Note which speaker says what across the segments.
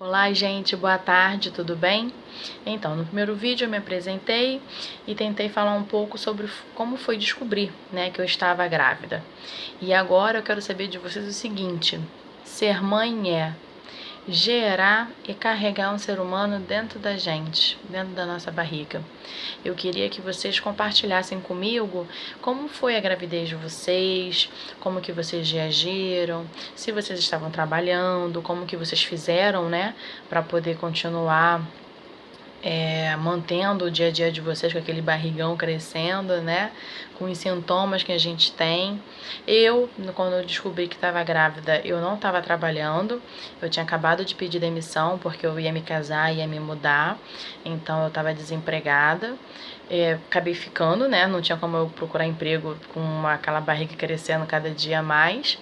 Speaker 1: Olá, gente, boa tarde, tudo bem? Então, no primeiro vídeo eu me apresentei e tentei falar um pouco sobre como foi descobrir, né, que eu estava grávida. E agora eu quero saber de vocês o seguinte: ser mãe é gerar e carregar um ser humano dentro da gente, dentro da nossa barriga. Eu queria que vocês compartilhassem comigo como foi a gravidez de vocês, como que vocês reagiram, se vocês estavam trabalhando, como que vocês fizeram, né, para poder continuar mantendo o dia a dia de vocês com aquele barrigão crescendo, né? Com os sintomas que a gente tem. Quando eu descobri que estava grávida, eu não estava trabalhando. Eu tinha acabado de pedir demissão porque eu ia me casar, ia me mudar. Então eu estava desempregada. Acabei ficando, né? Não tinha como eu procurar emprego com aquela barriga crescendo cada dia mais.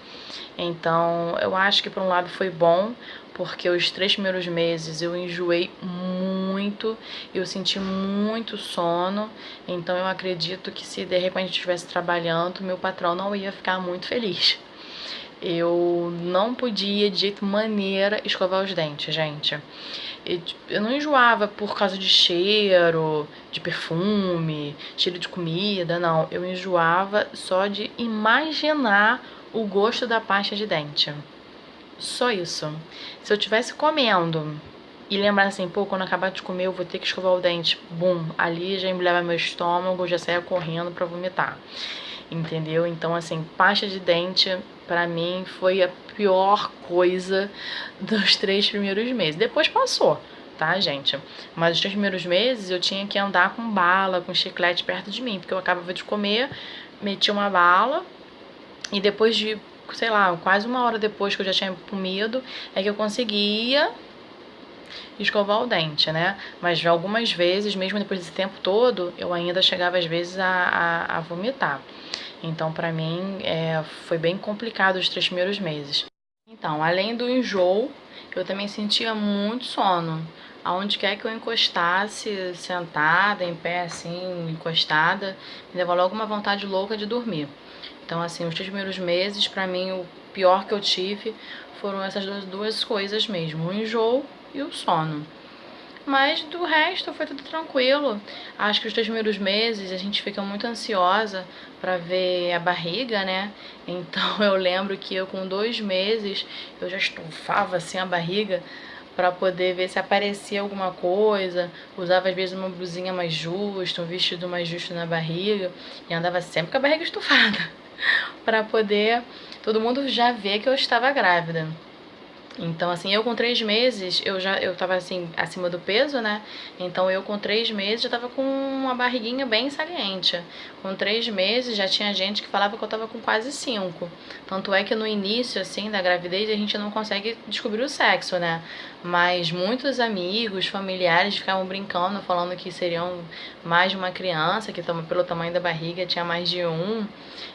Speaker 1: Então eu acho que por um lado foi bom, porque os 3 primeiros meses eu enjoei muito, eu senti muito sono, então eu acredito que se de repente eu estivesse trabalhando, meu patrão não ia ficar muito feliz. Eu não podia de jeito maneira escovar os dentes, gente. Eu não enjoava por causa de cheiro, de perfume, cheiro de comida, não. Eu enjoava só de imaginar o gosto da pasta de dente. Só isso. Se eu estivesse comendo e lembrasse assim, pô, quando acabar de comer eu vou ter que escovar o dente, bum, ali já embrulhava meu estômago, já saía correndo pra vomitar. Entendeu? Então, assim, pasta de dente pra mim foi a pior coisa dos 3 primeiros meses. Depois passou, tá, gente? Mas os 3 primeiros meses eu tinha que andar com bala, com chiclete perto de mim, porque eu acabava de comer, metia uma bala e depois de, sei lá, quase 1 hora depois que eu já tinha comido, é que eu conseguia escovar o dente, né? Mas algumas vezes, mesmo depois desse tempo todo, eu ainda chegava às vezes a vomitar. Então, pra mim, foi bem complicado os 3 primeiros meses. Então, além do enjoo, eu também sentia muito sono. Aonde quer que eu encostasse, sentada, em pé, assim, encostada, me dava logo uma vontade louca de dormir. Então, assim, os 3 primeiros meses, pra mim, o pior que eu tive foram essas duas coisas mesmo, o enjoo e o sono. Mas do resto foi tudo tranquilo. Acho que os 3 primeiros meses a gente fica muito ansiosa pra ver a barriga, né? Então eu lembro que eu com 2 meses eu já estufava assim a barriga pra poder ver se aparecia alguma coisa. Usava às vezes uma blusinha mais justa, um vestido mais justo na barriga e andava sempre com a barriga estufada pra poder todo mundo já ver que eu estava grávida. Então, assim, eu com 3 meses, eu tava, assim, acima do peso, né? Então, eu com 3 meses já tava com uma barriguinha bem saliente. Com 3 meses já tinha gente que falava que eu tava com quase 5. Tanto é que no início, assim, da gravidez, a gente não consegue descobrir o sexo, né? Mas muitos amigos, familiares ficavam brincando, falando que seriam mais de uma criança, que pelo tamanho da barriga tinha mais de um.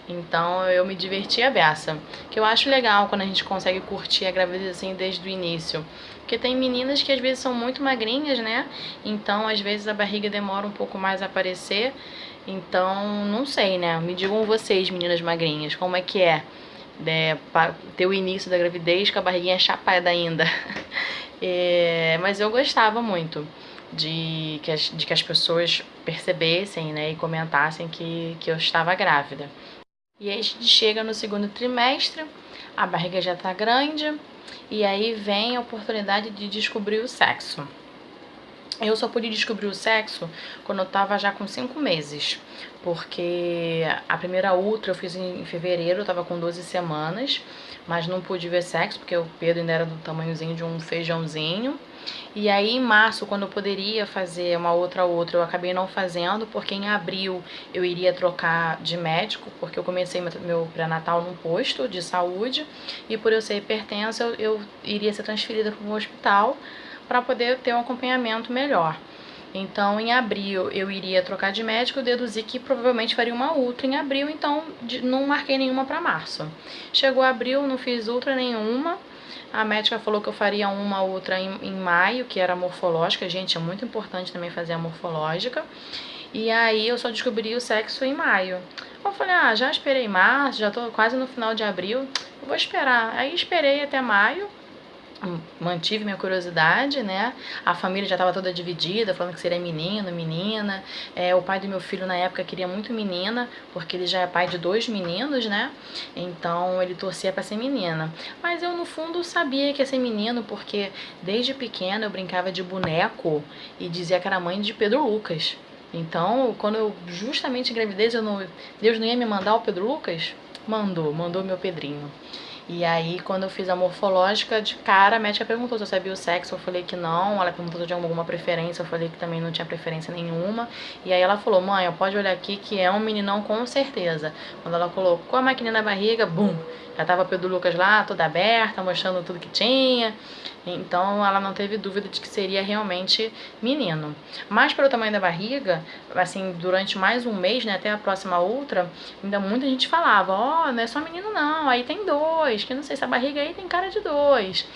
Speaker 1: Então eu me diverti a beça. Que eu acho legal quando a gente consegue curtir a gravidez assim desde o início. Porque tem meninas que às vezes são muito magrinhas, né? Então às vezes a barriga demora um pouco mais a aparecer. Então não sei, né? Me digam vocês, meninas magrinhas, como é que é? Ter o início da gravidez com a barriguinha chapada ainda. Mas eu gostava muito de que as pessoas percebessem, né, e comentassem que eu estava grávida. E aí a gente chega no segundo trimestre, a barriga já tá grande, e aí vem a oportunidade de descobrir o sexo. Eu só pude descobrir o sexo quando eu tava já com 5 meses, porque a primeira ultra eu fiz em fevereiro, eu tava com 12 semanas, mas não pude ver sexo, porque o Pedro ainda era do tamanhozinho de um feijãozinho. E aí em março, quando eu poderia fazer uma outra, eu acabei não fazendo, porque em abril eu iria trocar de médico, porque eu comecei meu pré-natal num posto de saúde, e por eu ser hipertensa, eu iria ser transferida para um hospital para poder ter um acompanhamento melhor. Então, em abril eu iria trocar de médico, eu deduzi que provavelmente faria uma ultra em abril, então não marquei nenhuma para março. Chegou abril, não fiz ultra nenhuma. A médica falou que eu faria uma outra em maio, que era morfológica. Gente, é muito importante também fazer a morfológica. E aí eu só descobri o sexo em maio. Eu falei, já esperei março, já tô quase no final de abril, eu vou esperar. Aí esperei até maio, mantive minha curiosidade, né? A família já estava toda dividida, falando que seria menino, menina. O pai do meu filho na época queria muito menina, porque ele já é pai de 2 meninos, né? Então ele torcia para ser menina. Mas eu no fundo sabia que ia ser menino, porque desde pequena eu brincava de boneco e dizia que era mãe de Pedro Lucas. Então, quando eu justamente engravidei, Deus não ia me mandar o Pedro Lucas? Mandou meu Pedrinho. E aí, quando eu fiz a morfológica, de cara, a médica perguntou se eu sabia o sexo, eu falei que não. Ela perguntou se eu tinha alguma preferência, eu falei que também não tinha preferência nenhuma. E aí ela falou, mãe, pode olhar aqui que é um meninão com certeza. Quando ela colocou a maquininha na barriga, bum, já tava o Pedro Lucas lá, toda aberta, mostrando tudo que tinha. Então ela não teve dúvida de que seria realmente menino. Mas pelo tamanho da barriga, assim, durante mais um mês, né, até a próxima ultra, ainda muita gente falava, ó, não é só menino não, aí tem 2, que não sei se a barriga aí tem cara de 2.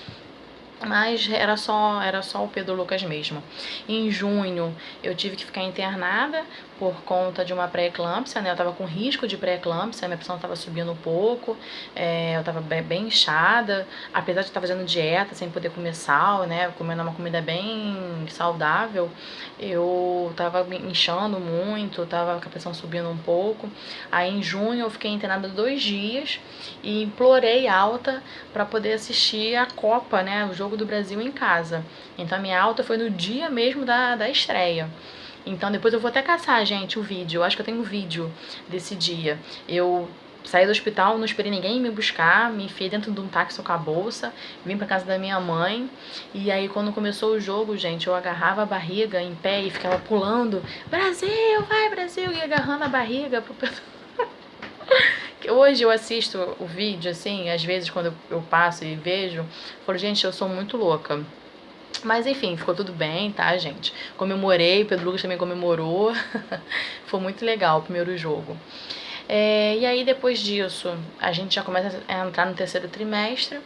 Speaker 1: Mas era só o Pedro Lucas mesmo. Em junho eu tive que ficar internada por conta de uma pré-eclâmpsia, né? Eu tava com risco de pré-eclâmpsia, minha pressão tava subindo um pouco, eu tava bem inchada, apesar de estar fazendo dieta, sem poder comer sal, né? Comendo uma comida bem saudável, eu tava me inchando muito, tava com a pressão subindo um pouco. Aí em junho eu fiquei internada 2 dias e implorei alta para poder assistir a Copa, né? O jogo do Brasil em casa. Então a minha alta foi no dia mesmo da estreia. Então depois eu vou até caçar, gente, o vídeo. Eu acho que eu tenho um vídeo desse dia. Eu saí do hospital, não esperei ninguém me buscar, me enfiei dentro de um táxi com a bolsa, vim pra casa da minha mãe. E aí quando começou o jogo, gente, eu agarrava a barriga em pé e ficava pulando. Brasil, vai Brasil! E agarrando a barriga pro Hoje eu assisto o vídeo, assim, às vezes quando eu passo e vejo, falo, gente, eu sou muito louca. Mas enfim, ficou tudo bem, tá, gente? Comemorei, o Pedro Lucas também comemorou. Foi muito legal o primeiro jogo. E aí depois disso, a gente já começa a entrar no 3º trimestre,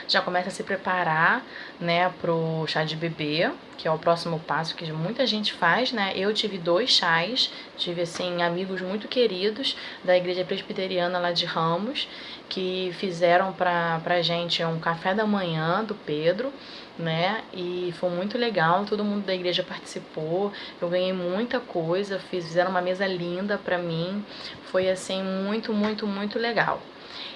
Speaker 1: já começa a se preparar, né, pro chá de bebê, que é o próximo passo que muita gente faz, né? Eu tive 2 chás, tive, assim, amigos muito queridos da igreja presbiteriana lá de Ramos, que fizeram pra gente um café da manhã do Pedro, né? E foi muito legal, todo mundo da igreja participou, eu ganhei muita coisa, fizeram uma mesa linda pra mim, foi assim muito, muito, muito legal.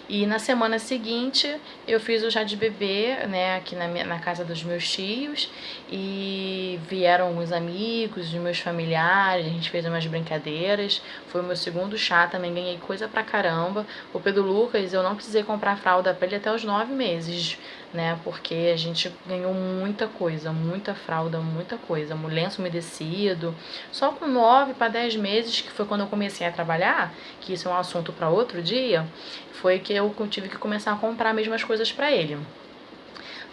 Speaker 1: E na semana seguinte eu fiz o chá de bebê, né, aqui na casa dos meus tios, e vieram alguns amigos, os meus familiares, a gente fez umas brincadeiras, foi o meu segundo chá, também ganhei coisa pra caramba. O Pedro Lucas, eu não precisei comprar fralda pra ele até os 9 meses, né, porque a gente ganhou muita coisa, muita fralda, muita coisa, lenço umedecido, só com 9 para 10 meses, que foi quando eu comecei a trabalhar, que isso é um assunto para outro dia, foi que eu tive que começar a comprar mesmo as coisas para ele.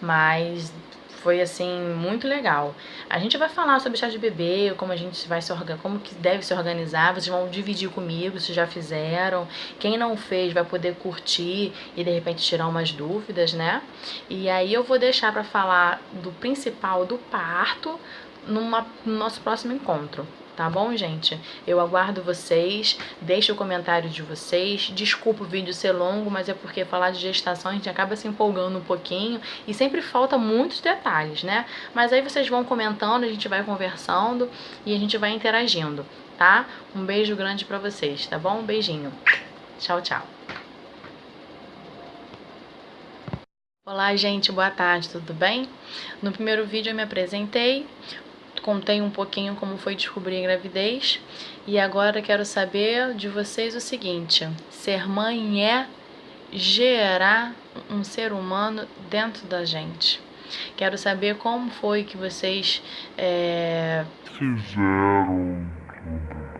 Speaker 1: Mas foi assim muito legal. A gente vai falar sobre chá de bebê, como a gente vai como que deve se organizar. Vocês vão dividir comigo se já fizeram. Quem não fez vai poder curtir e de repente tirar umas dúvidas, né? E aí eu vou deixar para falar do principal do parto no nosso próximo encontro. Tá bom, gente? Eu aguardo vocês, deixe o comentário de vocês. Desculpa o vídeo ser longo, mas é porque falar de gestação a gente acaba se empolgando um pouquinho e sempre falta muitos detalhes, né? Mas aí vocês vão comentando, a gente vai conversando e a gente vai interagindo, tá? Um beijo grande pra vocês, tá bom? Um beijinho. Tchau, tchau. Olá, gente, boa tarde, tudo bem? No primeiro vídeo eu me apresentei, contei um pouquinho como foi descobrir a gravidez e agora quero saber de vocês o seguinte: ser mãe é gerar um ser humano dentro da gente. Quero saber como foi que vocês fizeram tudo